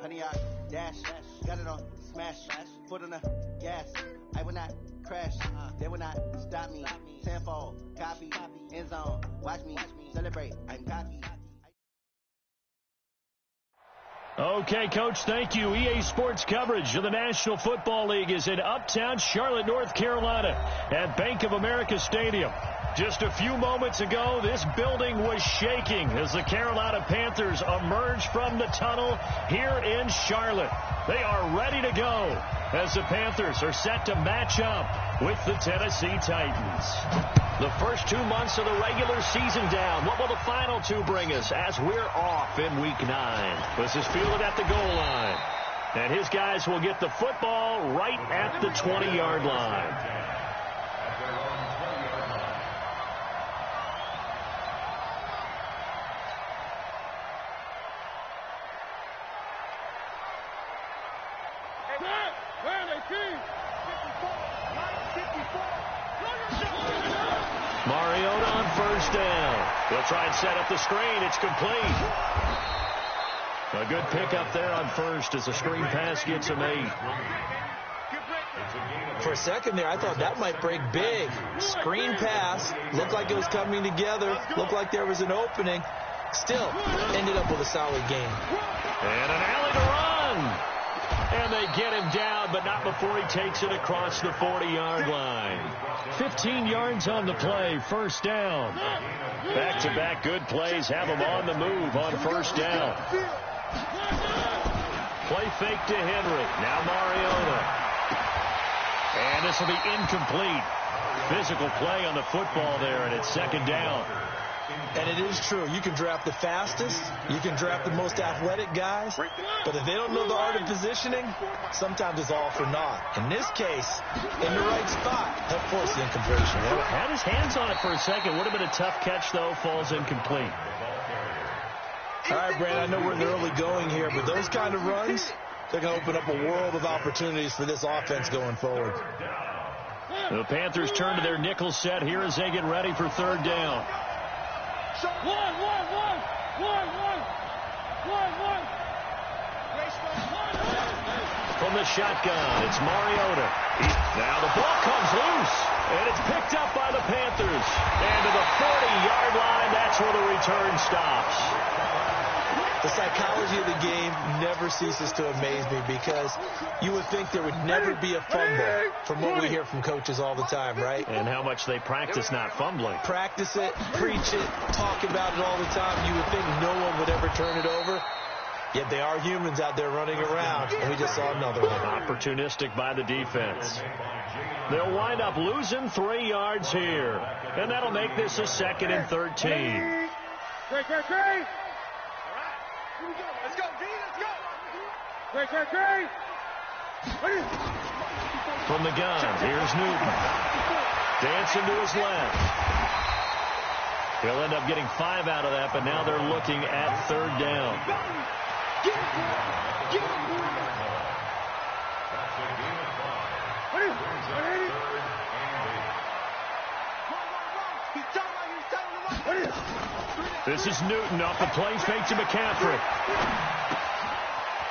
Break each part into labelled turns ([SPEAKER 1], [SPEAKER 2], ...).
[SPEAKER 1] 100-yard dash, got it on smash, foot on the gas. I will not crash, they will not stop me. Tenfold, copy, end zone, watch me celebrate. I'm cocky.
[SPEAKER 2] Okay, Coach, thank you. EA Sports coverage of the National Football League is in Uptown Charlotte, North Carolina at Bank of America Stadium. Just a few moments ago, this building was shaking as the Carolina Panthers emerged from the tunnel here in Charlotte. They are ready to go as the Panthers are set to match up with the Tennessee Titans. The first 2 months of the regular season down. What will the final two bring us as we're off in Week 9? This is fielded at the goal line. And his guys will get the football right at the 20-yard line. Mariota on first down. They'll try and set up the screen. It's complete. A good pickup there on first as the screen pass gets him 8.
[SPEAKER 3] For a second there, I thought that might break big. Screen pass. Looked like it was coming together. Looked like there was an opening. Still ended up with a solid game.
[SPEAKER 2] And an alley to run. And they get him down, but not before he takes it across the 40-yard line. 15 yards on the play, first down. Back-to-back good plays have him on the move on first down. Play fake to Henry. Now Mariota. And this will be incomplete. Physical play on the football there, and it's second down.
[SPEAKER 3] And it is true. You can draft the fastest. You can draft the most athletic guys. But if they don't know the art of positioning, sometimes it's all for naught. In this case, in the right spot, that forced the incompletion.
[SPEAKER 2] Had his hands on it for a second. Would have been a tough catch, though. Falls incomplete.
[SPEAKER 3] All right, Brandon, I know we're in the early going here, but those kind of runs, they're going to open up a world of opportunities for this offense going forward.
[SPEAKER 2] The Panthers turn to their nickel set here as they get ready for third down. From the shotgun, it's Mariota. Now the ball comes loose, and it's picked up by the Panthers. And to the 40-yard line, that's where the return stops.
[SPEAKER 3] The psychology of the game never ceases to amaze me because you would think there would never be a fumble from what we hear from coaches all the time, right?
[SPEAKER 2] And how much they practice not fumbling.
[SPEAKER 3] Practice it, preach it, talk about it all the time. You would think no one would ever turn it over. Yet they are humans out there running around, and we just saw another one.
[SPEAKER 2] Opportunistic by the defense. They'll wind up losing 3 yards here, and that'll make this a 2nd and 13.
[SPEAKER 4] Great. Let's go, D, let's go. Great.
[SPEAKER 2] From the gun, here's Newton. Dancing to his left. He'll end up getting 5 out of that, but now they're looking at third down. This is Newton off the play fake to McCaffrey.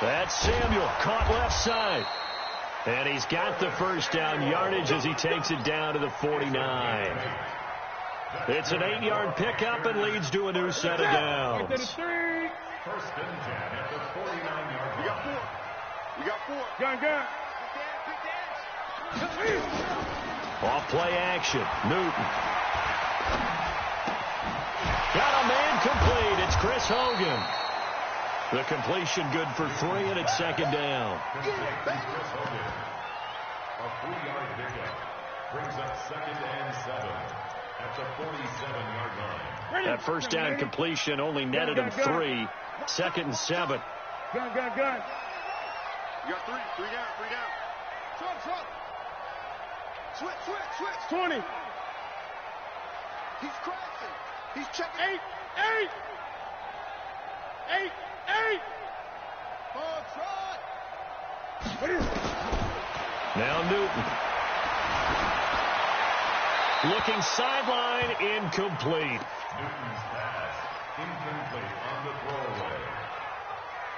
[SPEAKER 2] That's Samuel caught left side. And he's got the first down yardage as he takes it down to the 49. It's an 8-yard pickup and leads to a new set of downs.
[SPEAKER 4] First and 10 at the 49-yard line. We got 4. Gun.
[SPEAKER 2] Off play action. Newton. Got a man complete. It's Chris Hogan. The completion good for 3, and it's second down.
[SPEAKER 4] Chris Hogan. A 3-yard pickup brings up 2nd and 7 at the 47-yard line.
[SPEAKER 2] That first down completion only netted him 3. 2nd and 7.
[SPEAKER 4] Gun. You got 3 down. Switch. 20. He's crossing. He's checking. 8. Oh, Trot.
[SPEAKER 2] Now Newton. Looking sideline, incomplete.
[SPEAKER 4] Newton's pass, incomplete on the throwaway.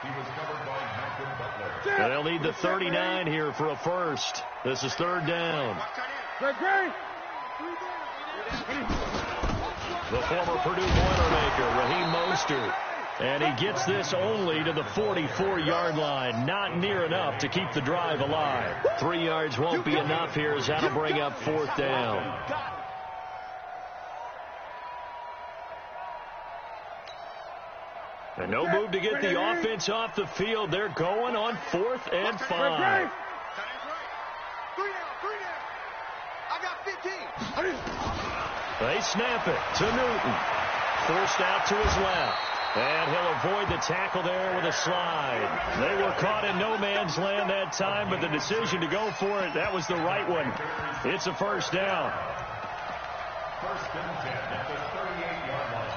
[SPEAKER 4] He was covered by Malcolm Butler.
[SPEAKER 2] They'll need the 39 here for a first. This is third down. The former Purdue Boilermaker, Raheem Mostert. And he gets this only to the 44-yard line. Not near enough to keep the drive alive. 3 yards won't be enough here as that'll bring up fourth down. And no move to get the offense off the field. They're going on 4th and 5. They snap it to Newton. Forced out to his left. And he'll avoid the tackle there with a slide. They were caught in no man's land that time, but the decision to go for it, that was the right one. It's a first down.
[SPEAKER 4] First and 10 at the 38-yard line.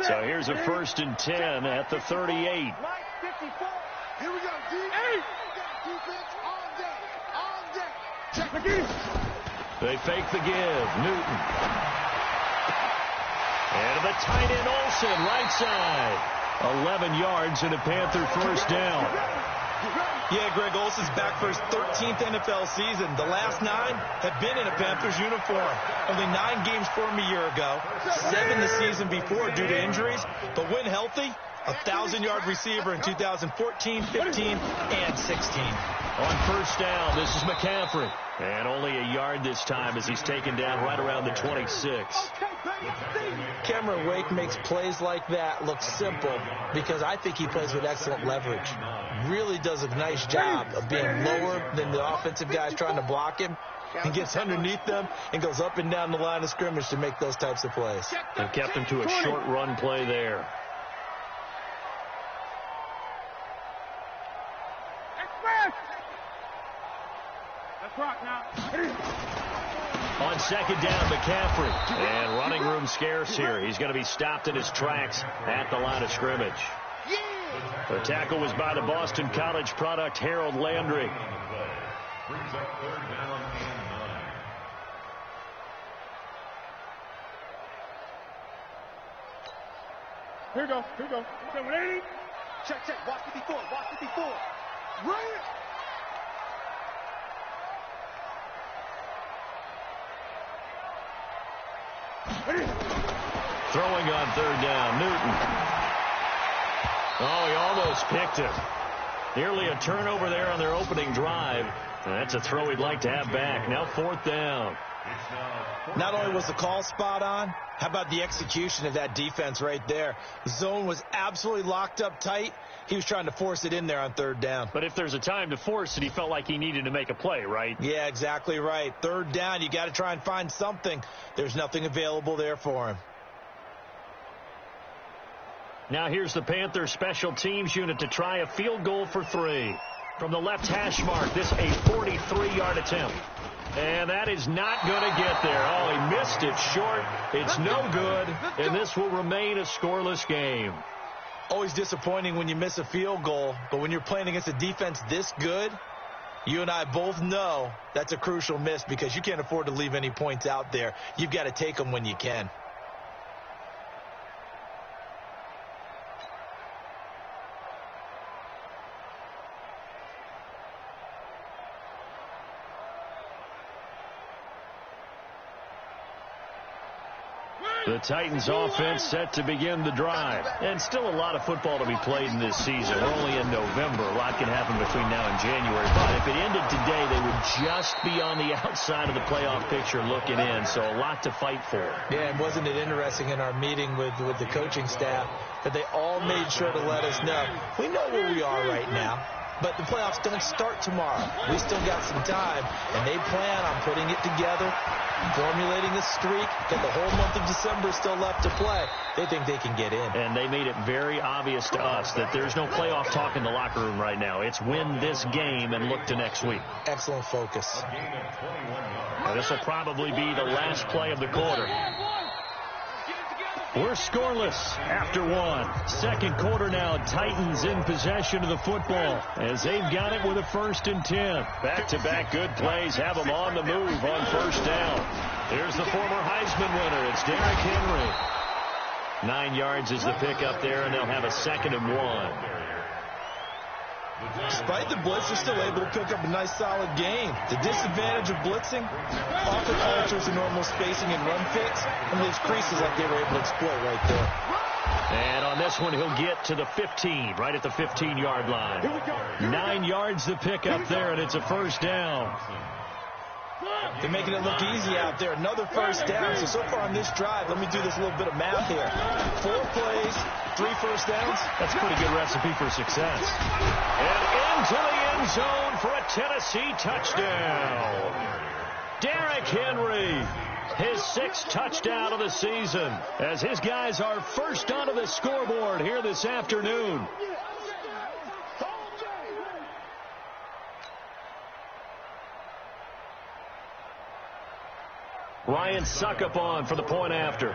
[SPEAKER 2] So here's a first and 10 at the 38.
[SPEAKER 5] Here we go, D. Defense on deck. On deck. Check again.
[SPEAKER 2] They fake the give. Newton. And the tight end Olsen, right side. 11 yards and a Panther first down.
[SPEAKER 3] Yeah, Greg, Olsen's back for his 13th NFL season. The last 9 have been in a Panthers uniform. Only 9 games for him a year ago. 7 the season before due to injuries. But when healthy, a 1,000-yard receiver in 2014, 15, and 16.
[SPEAKER 2] On first down, this is McCaffrey. And only a yard this time as he's taken down right around the 26.
[SPEAKER 3] Cameron Wake makes plays like that look simple because I think he plays with excellent leverage. Really does a nice job of being lower than the offensive guys trying to block him. He gets underneath them and goes up and down the line of scrimmage to make those types of plays.
[SPEAKER 2] And kept him to a short run play there. On second down, McCaffrey. And running room scarce here. He's going to be stopped in his tracks at the line of scrimmage. The tackle was by the Boston College product, Harold Landry.
[SPEAKER 4] Brings up third down and 9.
[SPEAKER 5] Here we go. Check. Watch it before. Right.
[SPEAKER 2] Throwing on third down, Newton. Oh, he almost picked it. Nearly a turnover there on their opening drive. And that's a throw he'd like to have back. Now fourth down.
[SPEAKER 3] Not only was the call spot on, how about the execution of that defense right there? The zone was absolutely locked up tight. He was trying to force it in there on third down.
[SPEAKER 2] But if there's a time to force it, he felt like he needed to make a play, right?
[SPEAKER 3] Yeah, exactly right. Third down, you got to try and find something. There's nothing available there for him.
[SPEAKER 2] Now here's the Panthers special teams unit to try a field goal for 3. From the left hash mark, this a 43-yard attempt. And that is not going to get there. Oh, he missed it short. It's no good, and this will remain a scoreless game.
[SPEAKER 3] Always disappointing when you miss a field goal, but when you're playing against a defense this good, you and I both know that's a crucial miss because you can't afford to leave any points out there. You've got to take them when you can.
[SPEAKER 2] The Titans offense set to begin the drive. And still a lot of football to be played in this season. We're only in November. A lot can happen between now and January. But if it ended today, they would just be on the outside of the playoff picture looking in. So a lot to fight for.
[SPEAKER 3] Yeah, and wasn't it interesting in our meeting with the coaching staff that they all made sure to let us know, we know where we are right now. But the playoffs don't start tomorrow. We still got some time, and they plan on putting it together, formulating a streak, got the whole month of December still left to play. They think they can get in.
[SPEAKER 2] And they made it very obvious to us that there's no playoff talk in the locker room right now. It's win this game and look to next week.
[SPEAKER 3] Excellent focus.
[SPEAKER 2] Now, this will probably be the last play of the quarter. We're scoreless after one. Second quarter now. Titans in possession of the football as they've got it with a 1st and 10. Back-to-back good plays have them on the move on 1st down. Here's the former Heisman winner. It's Derrick Henry. 9 yards is the pickup there, and they'll have a 2nd and 1.
[SPEAKER 3] Despite the blitz, they're still able to pick up a nice, solid gain. The disadvantage of blitzing often alters the normal spacing and run fits, and those creases like they were able to exploit right there.
[SPEAKER 2] And on this one, he'll get to the 15, right at the 15-yard line. 9 yards the pickup there, and it's a 1st down.
[SPEAKER 3] They're making it look easy out there. Another 1st down. So far on this drive, let me do this little bit of math here. 4 plays, 3 1st downs.
[SPEAKER 2] That's a pretty good recipe for success. And into the end zone for a Tennessee touchdown. Derrick Henry, his 6th touchdown of the season, as his guys are first onto the scoreboard here this afternoon. Ryan Suckup on for the point after.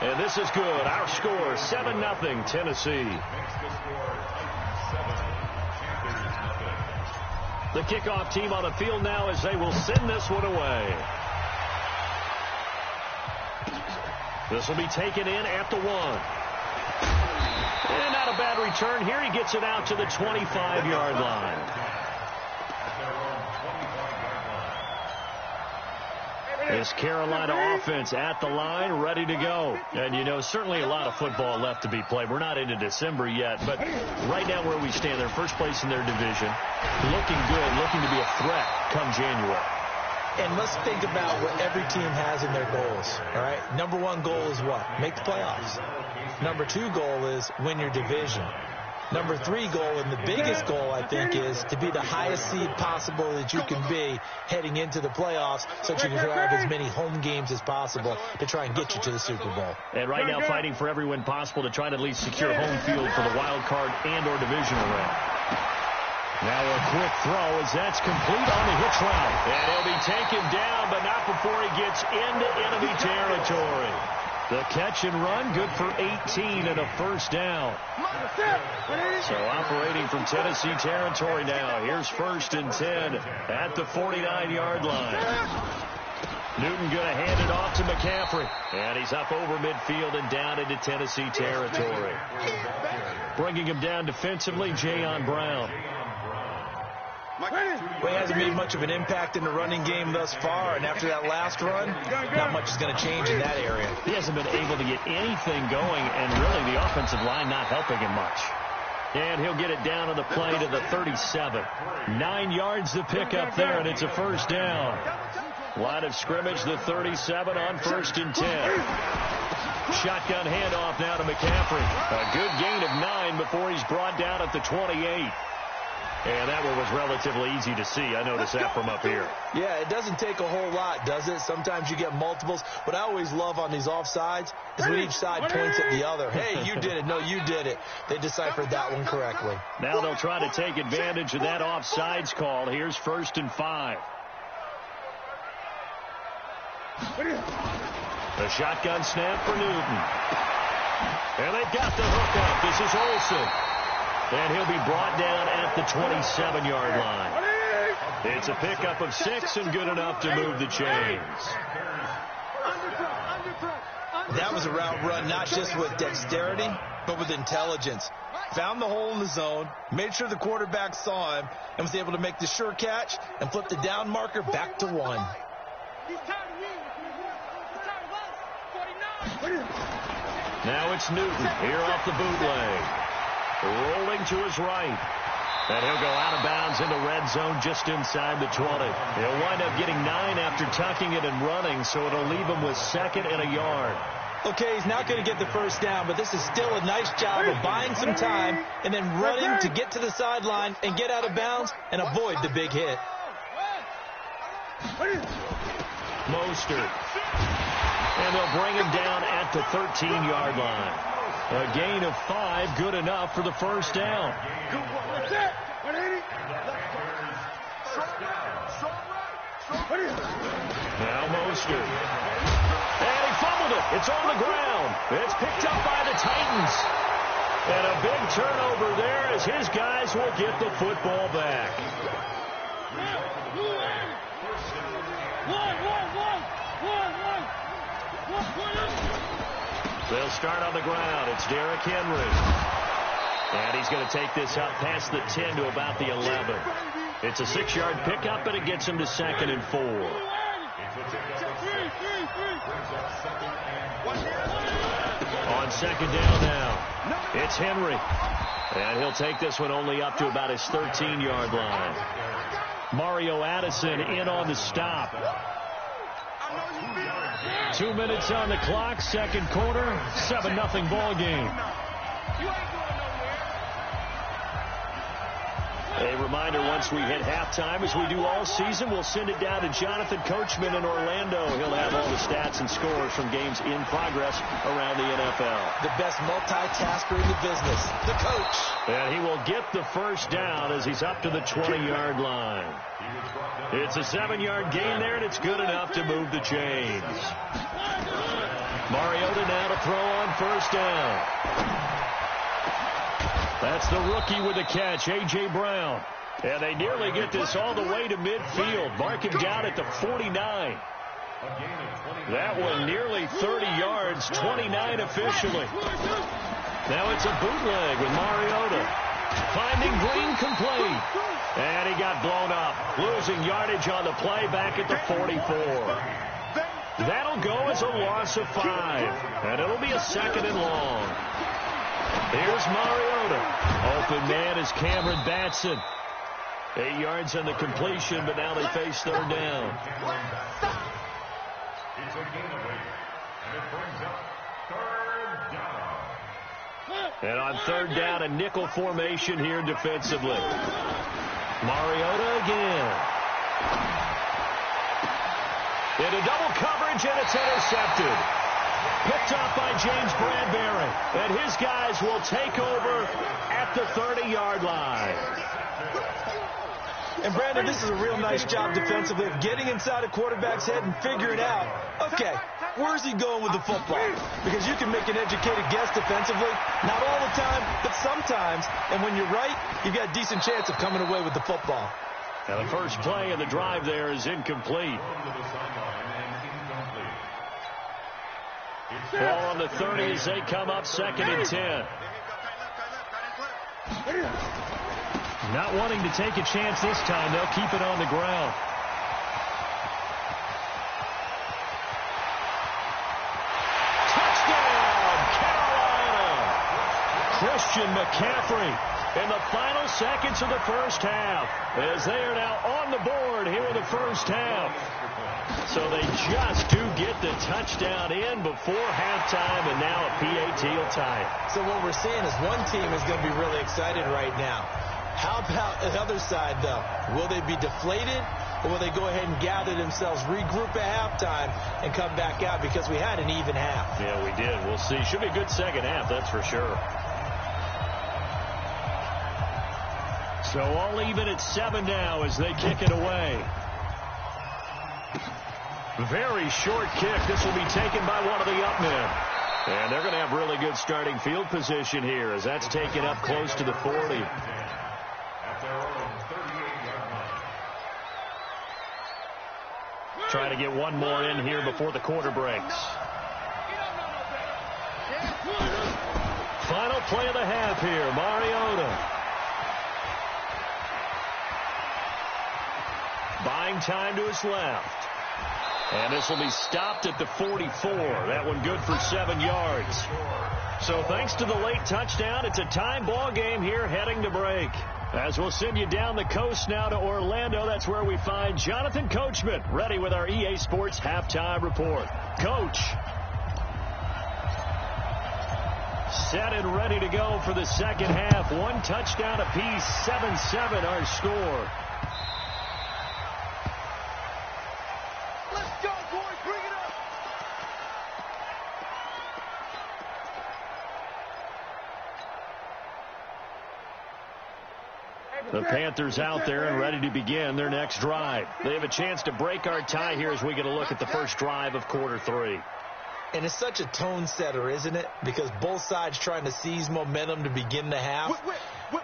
[SPEAKER 2] And this is good. Our score, 7-0 Tennessee. The kickoff team on the field now as they will send this one away. This will be taken in at the 1. And not a bad return here. He gets it out to the 25-yard line. This Carolina offense at the line, ready to go. And, you know, certainly a lot of football left to be played. We're not into December yet, but right now where we stand, they're first place in their division, looking good, looking to be a threat come January.
[SPEAKER 3] And let's think about what every team has in their goals, all right? Number 1 goal is what? Make the playoffs. Number 2 goal is win your division. Number 3 goal, and the biggest goal, I think, is to be the highest seed possible that you can be heading into the playoffs so that you can have as many home games as possible to try and get you to the Super Bowl.
[SPEAKER 2] And right now fighting for every win possible to try to at least secure home field for the wild card and or divisional round. Now a quick throw as that's complete on the hitch route. And he'll be taken down, but not before he gets into enemy territory. The catch and run, good for 18 and a 1st down. So operating from Tennessee territory now. Here's 1st and 10 at the 49-yard line. Newton going to hand it off to McCaffrey. And he's up over midfield and down into Tennessee territory. Bringing him down defensively, Jayon Brown.
[SPEAKER 3] Well, he hasn't made much of an impact in the running game thus far, and after that last run, not much is going to change in that area.
[SPEAKER 2] He hasn't been able to get anything going, and really the offensive line not helping him much. And he'll get it down on the play to the 37. 9 yards to pick up there, and it's a 1st down. Line of scrimmage, the 37 on 1st and 10. Shotgun handoff now to McCaffrey. A good gain of 9 before he's brought down at the 28. And that one was relatively easy to see. I noticed that from up here.
[SPEAKER 3] Yeah, it doesn't take a whole lot, does it? Sometimes you get multiples. What I always love on these offsides is when each side points at the other. Hey, you did it. No, you did it. They deciphered that one correctly.
[SPEAKER 2] Now they'll try to take advantage of that offsides call. Here's 1st and 5. The shotgun snap for Newton. And they've got the hook up. This is Olsen. And he'll be brought down at the 27-yard line. It's a pickup of 6 and good enough to move the chains.
[SPEAKER 3] That was a route run not just with dexterity, but with intelligence. Found the hole in the zone, made sure the quarterback saw him, and was able to make the sure catch and flip the down marker back to 1.
[SPEAKER 2] Now it's Newton here off the bootleg. Rolling to his right. And he'll go out of bounds in the red zone just inside the 20. He'll wind up getting 9 after tucking it and running, so it'll leave him with 2nd and a yard.
[SPEAKER 3] Okay, he's not going to get the 1st down, but this is still a nice job of buying some time and then running to get to the sideline and get out of bounds and avoid the big hit.
[SPEAKER 2] Mostert. And they'll bring him down at the 13-yard line. A gain of 5, good enough for the 1st down. Now Mostert. And he fumbled it. It's on the ground. It's picked up by the Titans. And a big turnover there as his guys will get the football back. They'll start on the ground. It's Derrick Henry. And he's going to take this up past the 10 to about the 11. It's a 6-yard pickup, but it gets him to 2nd and 4. On 2nd down now, it's Henry. And he'll take this one only up to about his 13-yard line. Mario Addison in on the stop. 2 minutes on the clock, 2nd quarter, 7-0 ball game. A reminder, once we hit halftime, as we do all season, we'll send it down to Jonathan Coachman in Orlando. He'll have all the stats and scores from games in progress around the NFL.
[SPEAKER 3] The best multitasker in the business, the coach.
[SPEAKER 2] And he will get the first down as he's up to the 20-yard line. It's a 7-yard gain there, and it's good enough to move the chains. Mariota now to throw on 1st down. That's the rookie with the catch, A.J. Brown. And they nearly get this all the way to midfield. Mark him down at the 49. That one nearly 30 yards, 29 officially. Now it's a bootleg with Mariota. Finding Green complete. And he got blown up. Losing yardage on the play back at the 44. That'll go as a loss of 5. And it'll be a 2nd and long. Here's Mariota. Open man is Cameron Batson. 8 yards on the completion, but now they face 3rd down.
[SPEAKER 4] It's a gain of 8, and it brings up 3rd down.
[SPEAKER 2] And on 3rd down, a nickel formation here defensively. Mariota again. Into double coverage, and it's intercepted. Picked off by James Bradbury. And his guys will take over at the 30-yard line.
[SPEAKER 3] And, Brandon, this is a real nice job defensively of getting inside a quarterback's head and figuring out, okay, where's he going with the football? Because you can make an educated guess defensively. Not all the time, but sometimes. And when you're right, you've got a decent chance of coming away with the football.
[SPEAKER 2] Now the first play of the drive there is incomplete. Ball on the 30 as they come up 2nd and 10. Not wanting to take a chance this time. They'll keep it on the ground. Touchdown, Carolina! Christian McCaffrey in the final seconds of the first half, as they are now on the board here in the first half. So they just do get the touchdown in before halftime, and now a PAT will tie it.
[SPEAKER 3] So what we're seeing is one team is going to be really excited right now. How about the other side, though? Will they be deflated, or will they go ahead and gather themselves, regroup at halftime, and come back out? Because we had an even half.
[SPEAKER 2] Yeah, we did. We'll see. Should be a good second half, that's for sure. So all even at 7 now as they kick it away. Very short kick. This will be taken by one of the up men. And they're going to have really good starting field position here as that's taken up close to the 40. Trying to get one more in here before the quarter breaks. Final play of the half here. Mariota. Buying time to his left. And this will be stopped at the 44. That one good for 7 yards. So thanks to the late touchdown, it's a time ball game here heading to break. As we'll send you down the coast now to Orlando, that's where we find Jonathan Coachman ready with our EA Sports halftime report. Coach. Set and ready to go for the second half. One touchdown apiece, 7-7 our score.
[SPEAKER 5] Let's go, boys. Bring it up.
[SPEAKER 2] The Panthers out there and ready to begin their next drive. They have a chance to break our tie here as we get a look at the first drive of quarter 3.
[SPEAKER 3] And it's such a tone setter, isn't it? Because both sides trying to seize momentum to begin the half.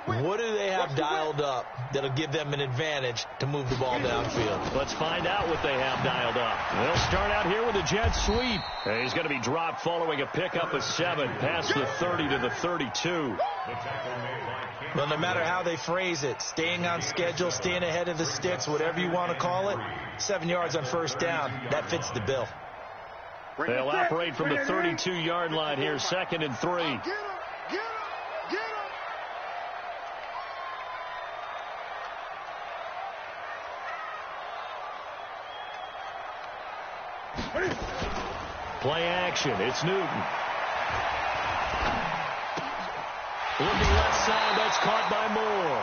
[SPEAKER 3] What do they have dialed up that'll give them an advantage to move the ball downfield?
[SPEAKER 2] Let's find out what they have dialed up. They'll start out here with a jet sweep. And he's going to be dropped following a pickup of 7 past the 30 to the 32.
[SPEAKER 3] Well, no matter how they phrase it, staying on schedule, staying ahead of the sticks, whatever you want to call it, 7 yards on first down, that fits the bill.
[SPEAKER 2] They'll operate from the 32-yard line here, 2nd and 3.
[SPEAKER 5] Get him!
[SPEAKER 2] Play action. It's Newton. Looking left side. That's caught by Moore.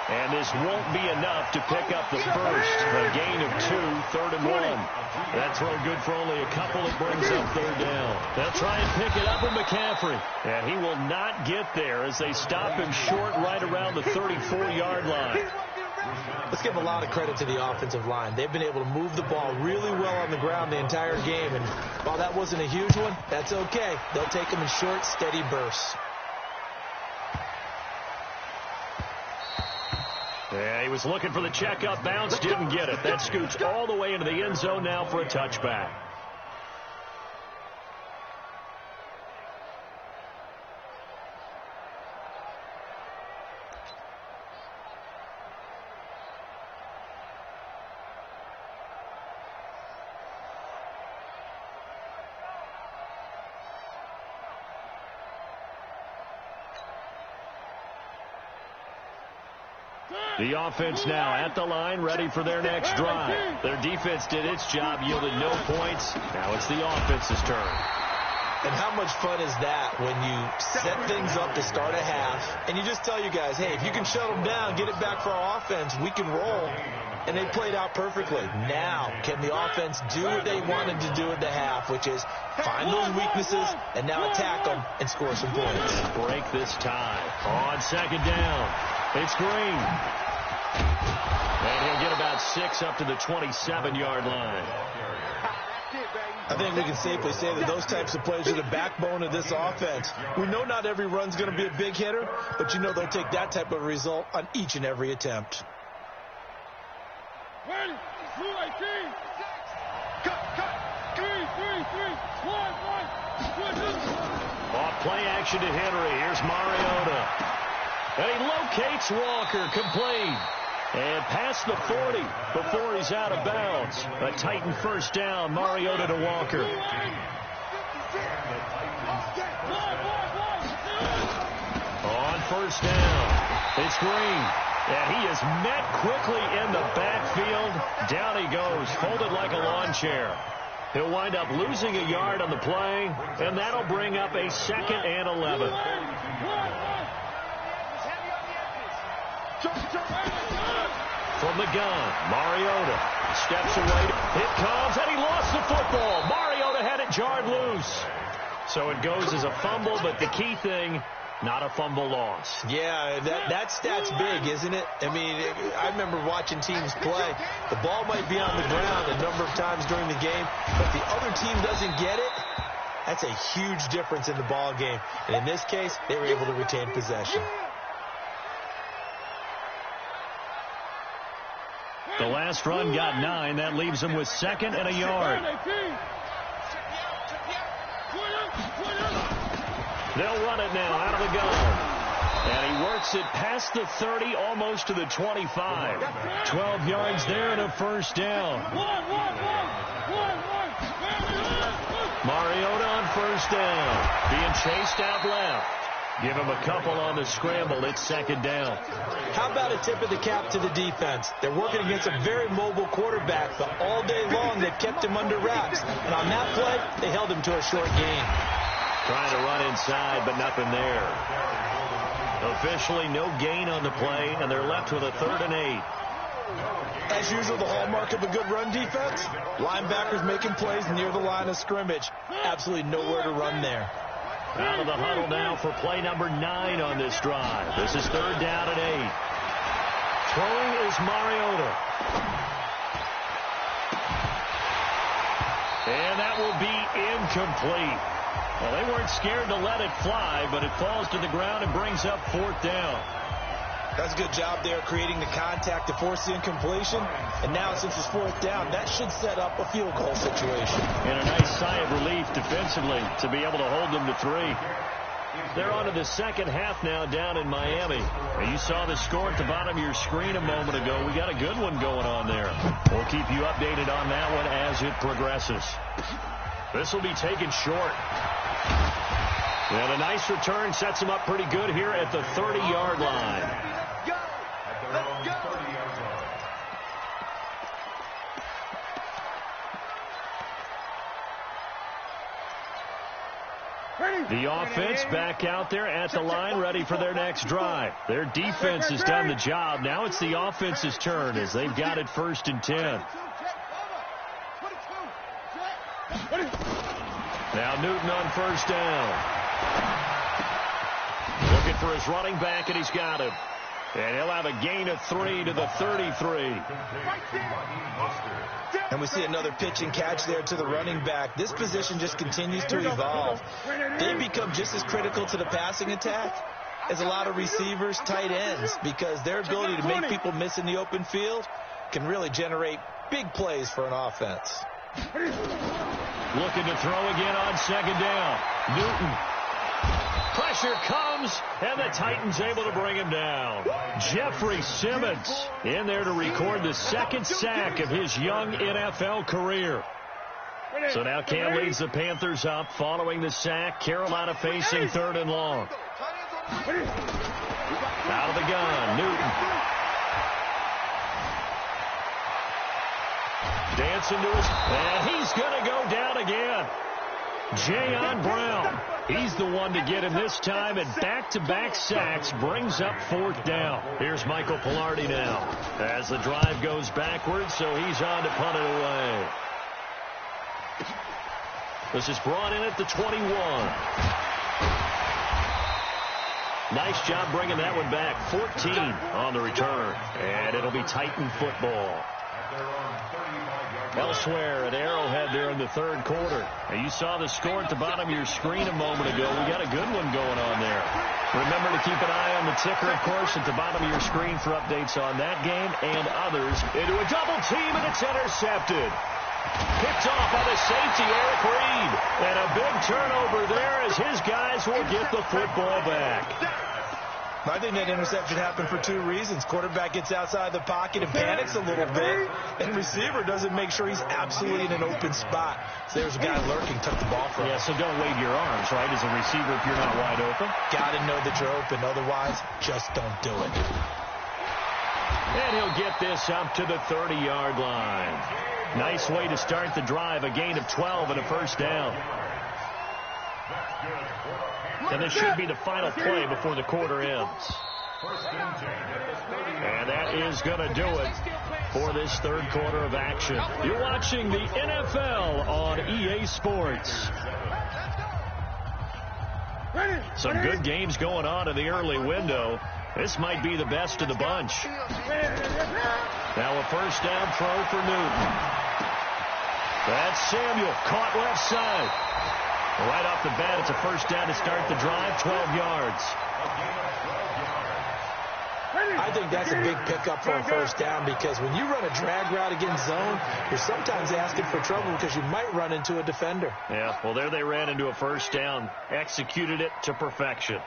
[SPEAKER 2] And this won't be enough to pick up the first. A gain of 2, 3rd and 1. That throw good for only a couple. It brings up 3rd down. They'll try and pick it up with McCaffrey. And he will not get there as they stop him short right around the 34-yard line.
[SPEAKER 3] Let's give a lot of credit to the offensive line. They've been able to move the ball really well on the ground the entire game. And while that wasn't a huge one, that's okay. They'll take them in short, steady bursts.
[SPEAKER 2] Yeah, he was looking for the check-up bounce, didn't get it. That scoots all the way into the end zone now for a touchback. The offense now at the line, ready for their next drive. Their defense did its job, yielded no points. Now it's the offense's turn.
[SPEAKER 3] And how much fun is that when you set things up to start a half, and you just tell you guys, hey, if you can shut them down, get it back for our offense, we can roll. And they played out perfectly. Now, can the offense do what they wanted to do at the half, which is find those weaknesses and now attack them and score some points.
[SPEAKER 2] And break this tie. On 2nd down, it's Green. And he'll get about 6 up to the 27-yard line.
[SPEAKER 3] I think we can safely say that those types of plays are the backbone of this offense. We know not every run's going to be a big hitter, but you know they'll take that type of result on each and every attempt.
[SPEAKER 5] Ready, 2, 18, 6, cut, 3, 1.
[SPEAKER 2] Off play action to Henry. Here's Mariota. And he locates Walker, complete. And past the 40 before he's out of bounds. A Titan first down, Mariota to Walker. On first down, it's Green. And he is met quickly in the backfield. Down he goes, folded like a lawn chair. He'll wind up losing a yard on the play, and that'll bring up a 2nd and 11. From the gun, Mariota steps away. It comes, and he lost the football. Mariota had it jarred loose. So it goes as a fumble, but the key thing, not a fumble loss.
[SPEAKER 3] Yeah, that stat's big, isn't it? I mean, I remember watching teams play. The ball might be on the ground a number of times during the game, but the other team doesn't get it. That's a huge difference in the ball game. And in this case, they were able to retain possession.
[SPEAKER 2] The last run got 9. That leaves him with 2nd and a yard. They'll run it now out of the gun. And he works it past the 30, almost to the 25. 12 yards there and a first down. Mariota on first down. Being chased out left. Give him a couple on the scramble. It's 2nd down.
[SPEAKER 3] How about a tip of the cap to the defense? They're working against a very mobile quarterback, but all day long they've kept him under wraps. And on that play, they held him to a short gain.
[SPEAKER 2] Trying to run inside, but nothing there. Officially, no gain on the play, and they're left with a 3rd and 8.
[SPEAKER 3] As usual, the hallmark of a good run defense, linebackers making plays near the line of scrimmage. Absolutely nowhere to run there.
[SPEAKER 2] Out of the huddle now for play number 9 on this drive. This is 3rd down and 8. Throwing is Mariota. And that will be incomplete. Well, they weren't scared to let it fly, but it falls to the ground and brings up 4th down.
[SPEAKER 3] That's a good job there creating the contact to force the incompletion. And now since it's 4th down, that should set up a field goal situation.
[SPEAKER 2] And a nice sigh of relief defensively to be able to hold them to 3. They're on to the second half now down in Miami. And you saw the score at the bottom of your screen a moment ago. We got a good one going on there. We'll keep you updated on that one as it progresses. This will be taken short. And a nice return sets him up pretty good here at the 30-yard line. The offense back out there at the line, ready for their next drive. Their defense has done the job. Now it's the offense's turn as they've got it 1st and 10. Now Newton on 1st down. Looking for his running back, and he's got him. And he'll have a gain of 3 to the 33.
[SPEAKER 3] And we see another pitch and catch there to the running back. This position just continues to evolve. They become just as critical to the passing attack as a lot of receivers, tight ends, because their ability to make people miss in the open field can really generate big plays for an offense.
[SPEAKER 2] Looking to throw again on 2nd down. Newton. Pressure comes, and the Titans able to bring him down. Jeffrey Simmons in there to record the 2nd sack of his young NFL career. So now Cam leads the Panthers up following the sack. Carolina facing 3rd and long. Out of the gun, Newton. Dancing to his, and he's going to go down again. Jayon Brown, he's the one to get him this time, and back-to-back sacks brings up 4th down. Here's Michael Pilardi now as the drive goes backwards, so he's on to punt it away. This is brought in at the 21. Nice job bringing that one back. 14 on the return, and it'll be Titan football. Elsewhere at Arrowhead there in the 3rd quarter. And you saw the score at the bottom of your screen a moment ago. We got a good one going on there. Remember to keep an eye on the ticker, of course, at the bottom of your screen for updates on that game and others. Into a double team, and it's intercepted. Picked off by the safety, Eric Reed. And a big turnover there as his guys will get the football back.
[SPEAKER 3] I think that interception happened for 2 reasons. Quarterback gets outside the pocket and panics a little bit, and receiver doesn't make sure he's absolutely in an open spot. So there's a guy lurking, took the ball from him.
[SPEAKER 2] Yeah, so don't wave your arms, right, as a receiver if you're not wide open.
[SPEAKER 3] Got to know that you're open. Otherwise, just don't do it.
[SPEAKER 2] And he'll get this up to the 30-yard line. Nice way to start the drive, a gain of 12 and a 1st down. And this should be the final play before the quarter ends. And that is going to do it for this 3rd quarter of action. You're watching the NFL on EA Sports. Some good games going on in the early window. This might be the best of the bunch. Now a 1st down throw for Newton. That's Samuel, caught left side. Right off the bat, it's a 1st down to start the drive, 12 yards.
[SPEAKER 3] I think that's a big pickup for a 1st down, because when you run a drag route against zone, you're sometimes asking for trouble because you might run into a defender.
[SPEAKER 2] Yeah, well, there they ran into a 1st down, executed it to perfection.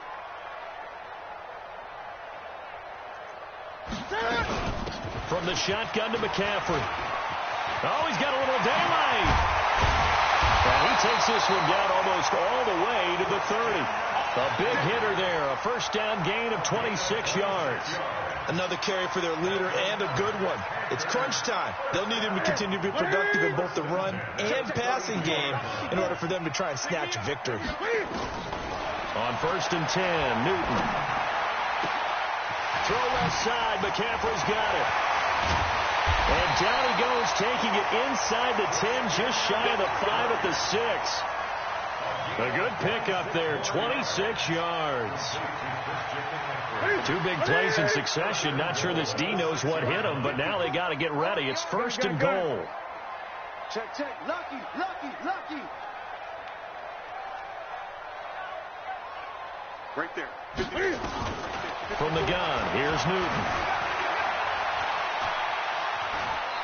[SPEAKER 2] From the shotgun to McCaffrey. Oh, he's got a little daylight. And he takes this one down almost all the way to the 30. A big hitter there. A 1st down gain of 26 yards.
[SPEAKER 3] Another carry for their leader, and a good one. It's crunch time. They'll need him to continue to be productive in both the run and passing game in order for them to try and snatch a victory.
[SPEAKER 2] On 1st and 10, Newton. Throw left side. McCaffrey's got it. And down he goes, taking it inside the 10, just shy of the 5 at the 6. A good pickup there, 26 yards. Two big plays in succession. Not sure this D knows what hit him, but now they got to get ready. It's first and goal.
[SPEAKER 5] Check, check. Lucky, lucky, lucky. Right there.
[SPEAKER 2] From the gun, here's Newton.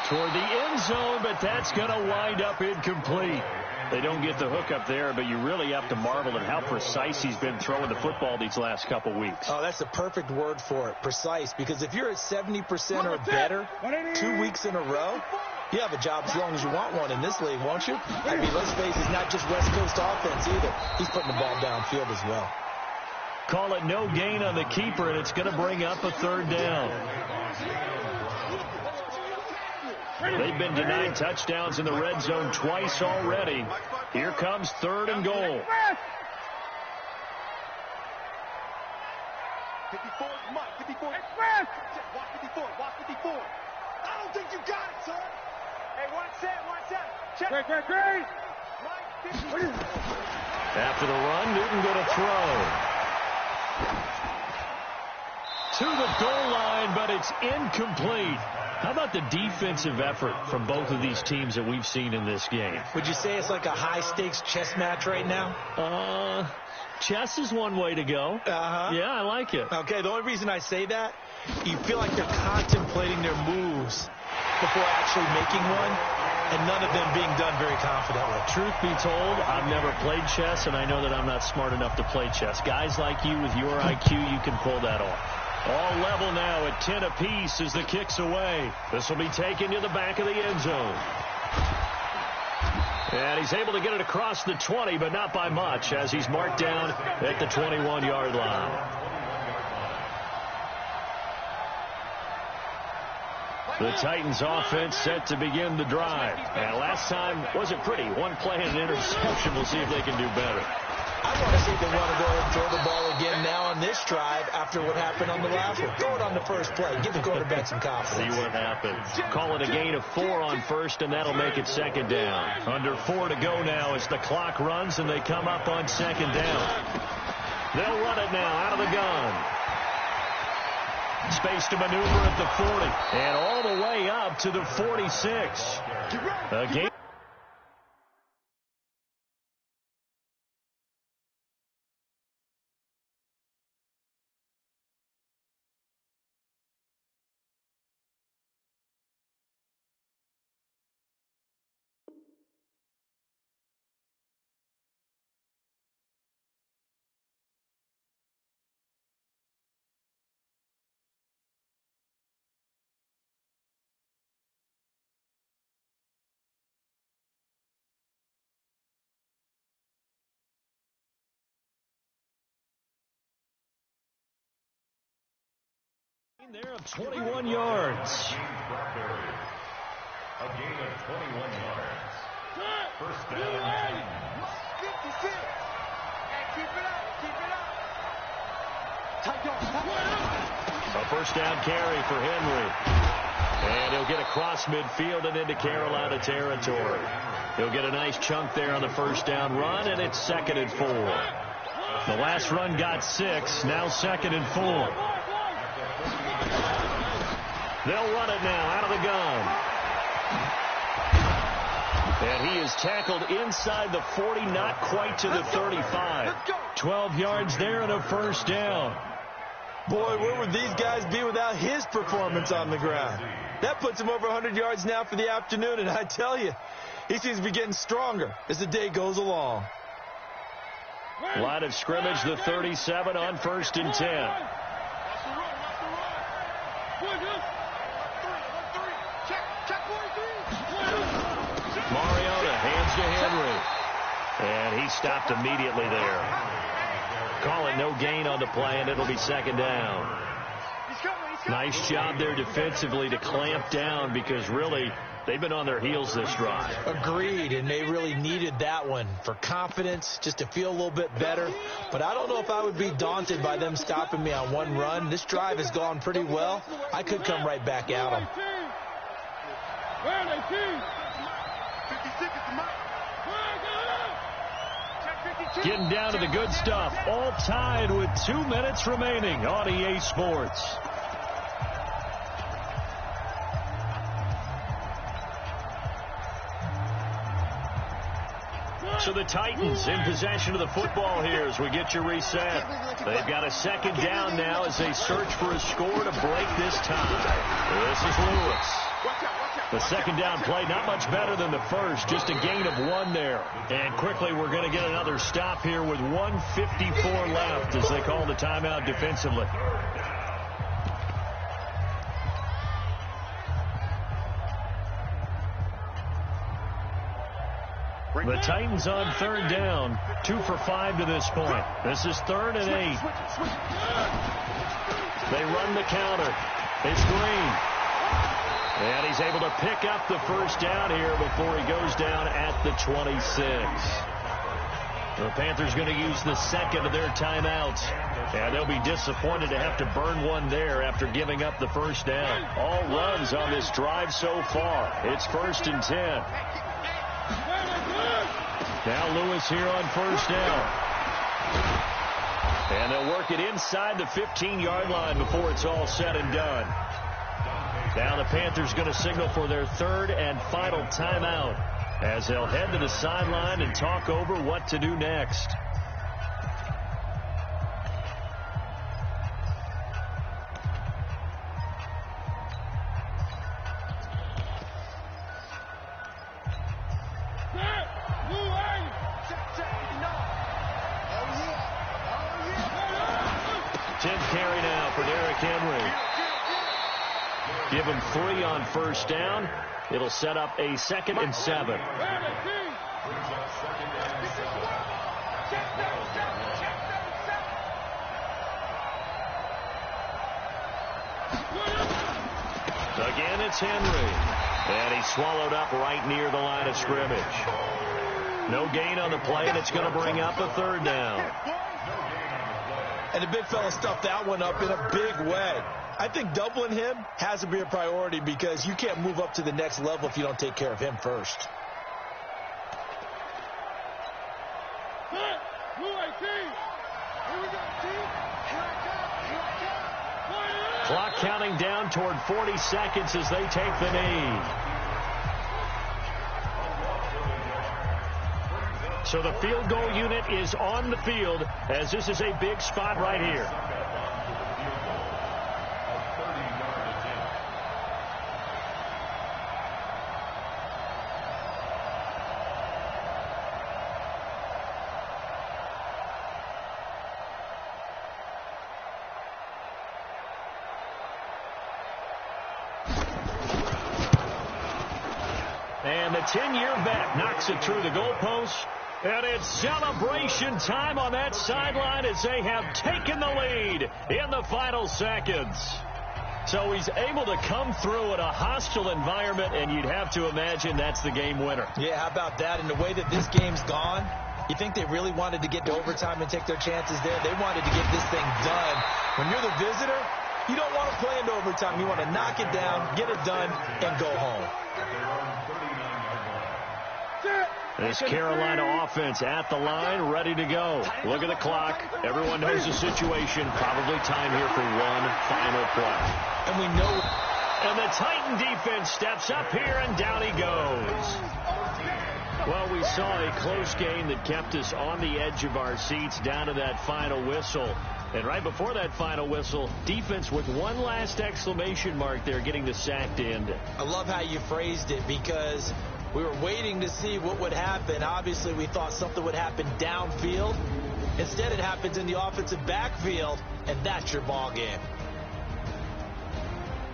[SPEAKER 2] Toward the end zone, but that's going to wind up incomplete. They don't get the hook up there, but you really have to marvel at how precise he's been throwing the football these last couple weeks.
[SPEAKER 3] Oh, that's the perfect word for it, precise, because if you're at 70% or better 2 weeks in a row, you have a job as long as you want one in this league, won't you? I mean, let's face it, it's not just West Coast offense either. He's putting the ball downfield as well.
[SPEAKER 2] Call it no gain on the keeper, and it's going to bring up a third down. They've been denied touchdowns in the red zone twice already. Here comes third and goal.
[SPEAKER 5] 54, Mike, 54. Watch 54, watch 54. I don't think you got it, son. Hey, watch that. Check. Great. Mike, 50.
[SPEAKER 2] After the run, Newton going to throw. To the goal line, but it's incomplete. How about the defensive effort from both of these teams that we've seen in this game?
[SPEAKER 3] Would you say it's like a high-stakes chess match right now?
[SPEAKER 2] Chess is one way to go. Yeah, I like it.
[SPEAKER 3] Okay, the only reason I say that, you feel like they're contemplating their moves before actually making one, and none of them being done very confidently.
[SPEAKER 2] Truth be told, I've never played chess, and I know that I'm not smart enough to play chess. Guys like you with your IQ, you can pull that off. All level now at 10 apiece as the kick's away. This will be taken to the back of the end zone. And he's able to get it across the 20, but not by much, as he's marked down at the 21-yard line. The Titans offense set to begin the drive. And last time wasn't pretty. One play and an interception. We'll see if they can do better.
[SPEAKER 3] I want to see if they want to go ahead and throw the ball again now on this drive after what happened on the last one. Throw it on the first play. Give the quarterback some confidence.
[SPEAKER 2] See what happens. Call it a gain of 4 on first, and that'll make it second down. Under 4 to go now as the clock runs, and they come up on second down. They'll run it now out of the gun. Space to maneuver at the 40, and all the way up to the 46. Again. There of 21 yards.
[SPEAKER 4] A gain of 21 yards. First down.
[SPEAKER 5] 56. Hey, keep it up.
[SPEAKER 2] A first down carry for Henry. And he'll get across midfield and into Carolina territory. He'll get a nice chunk there on the first down run, and it's 2nd and 4. The last run got 6, now 2nd and 4. They'll run it now out of the gun. And he is tackled inside the 40, not quite to the 35. 12 yards there and a first down.
[SPEAKER 3] Boy, where would these guys be without his performance on the ground? That puts him over 100 yards now for the afternoon, and I tell you, he seems to be getting stronger as the day goes along.
[SPEAKER 2] Line of scrimmage, the 37 on 1st and 10. Mariota hands to Henry. And he stopped immediately there. Call it no gain on the play, and it'll be 2nd down. Nice job there defensively to clamp down, because really they've been on their heels this drive.
[SPEAKER 3] Agreed, and they really needed that one for confidence, just to feel a little bit better. But I don't know if I would be daunted by them stopping me on one run. This drive has gone pretty well. I could come right back at them.
[SPEAKER 5] Where are they, team? 56 is the mark. Check 56.
[SPEAKER 2] Getting down to the good stuff. All tied with 2 minutes remaining on EA Sports. So the Titans in possession of the football here as we get you reset. They've got a second down now as they search for a score to break this tie. This is Lewis. The second down play, not much better than the first, just a gain of 1 there. And quickly we're going to get another stop here with 1:54 left as they call the timeout defensively. The Titans on third down, 2 for 5 to this point. This is 3rd and 8. They run the counter. It's Green. And he's able to pick up the first down here before he goes down at the 26. The Panthers going to use the second of their timeouts. And they'll be disappointed to have to burn one there after giving up the first down. All runs on this drive so far. It's 1st and 10. Now Lewis here on first down. And they'll work it inside the 15-yard line before it's all said and done. Now the Panthers going to signal for their 3rd and final timeout as they'll head to the sideline and talk over what to do next. Give him 3 on first down. It'll set up a 2nd and 7. Again, it's Henry. And he's swallowed up right near the line of scrimmage. No gain on the play, and it's going to bring up a 3rd down.
[SPEAKER 3] And the big fella stuffed that one up in a big way. I think doubling him has to be a priority because you can't move up to the next level if you don't take care of him first.
[SPEAKER 2] Clock counting down toward 40 seconds as they take the knee. So the field goal unit is on the field as this is a big spot right here. And the 10-year vet knocks it through the goalpost. And it's celebration time on that sideline as they have taken the lead in the final seconds. So he's able to come through in a hostile environment, and you'd have to imagine that's the game winner.
[SPEAKER 3] Yeah, how about that? And the way that this game's gone, you think they really wanted to get to overtime and take their chances there? They wanted to get this thing done. When you're the visitor, you don't want to play into overtime. You want to knock it down, get it done, and go home.
[SPEAKER 2] This Carolina offense at the line, ready to go. Look at the clock. Everyone knows the situation. Probably time here for one final play.
[SPEAKER 3] And we know.
[SPEAKER 2] And the Titan defense steps up here, and down he goes. Well, we saw a close game that kept us on the edge of our seats down to that final whistle. And right before that final whistle, defense with one last exclamation mark there, getting the sack to end it.
[SPEAKER 3] I love how you phrased it because we were waiting to see what would happen. Obviously, we thought something would happen downfield. Instead, it happens in the offensive backfield, and that's your ball game.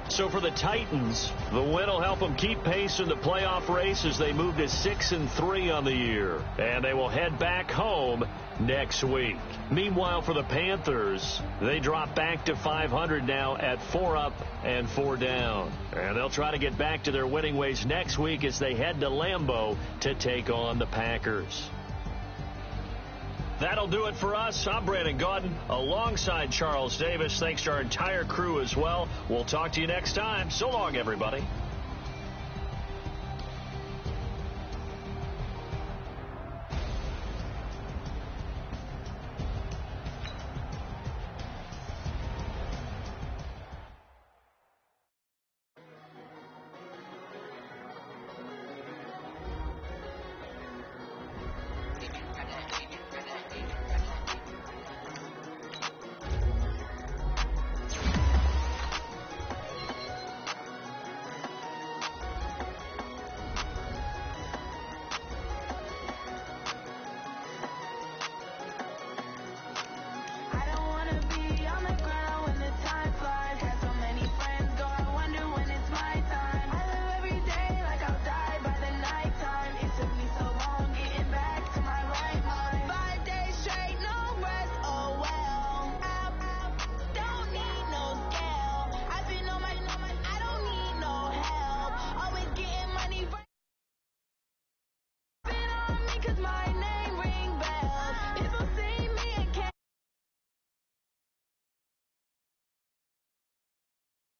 [SPEAKER 2] So for the Titans, the win will help them keep pace in the playoff race as they move to 6-3 on the year. And they will head back home next week. Meanwhile, for the Panthers, they drop back to 500 now at 4 up and 4 down. And they'll try to get back to their winning ways next week as they head to Lambeau to take on the Packers. That'll do it for us. I'm Brandon Gaudin alongside Charles Davis. Thanks to our entire crew as well. We'll talk to you next time. So long, everybody.
[SPEAKER 6] 'cause my name